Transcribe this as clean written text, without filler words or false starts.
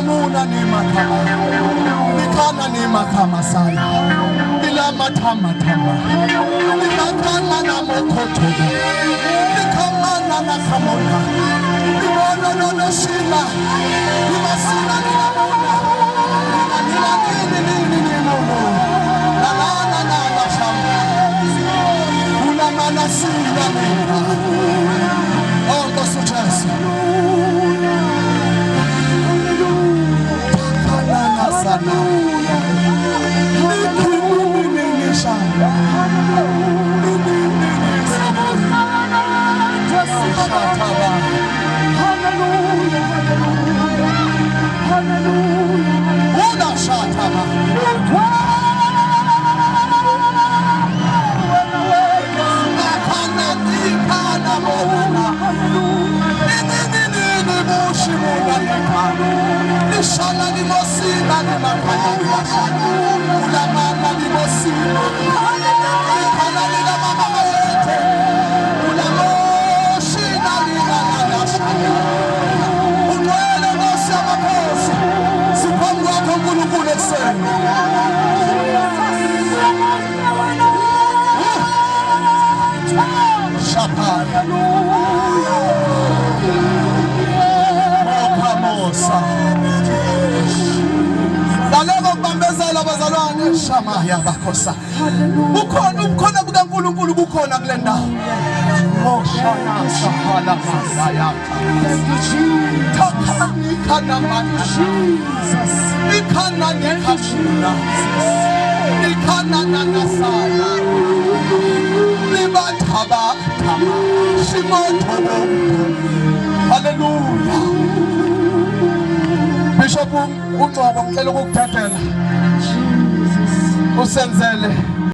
Muna ni makama, nikana ni makama sana, ila matama tama, nikana na mokoto, nikamana na kamona, nimono no shina, nimasina ni namona, nila ni mono, na shamba, una mana sina nina, oh gosu Jesu. Sana Shala ni mosina ni makanya ulamana ni mosina kana ni na mama yote ulamosina ni na shana utwele ngosi amakosi sipangu wako ngulungule sema shapaya mokamosa Lalego bambezela bazalwane shama ya bakosa. Ukhona bukaNkulunkulu bukhona kule ndawo. Moshana sahala masaya. Kana Jesus. Ikana nikashuna. Ikana nanasala. Libataba kama. Shimotobo. Hallelujah. Bishop uNgcobo ngicela ukukuthathela usenzele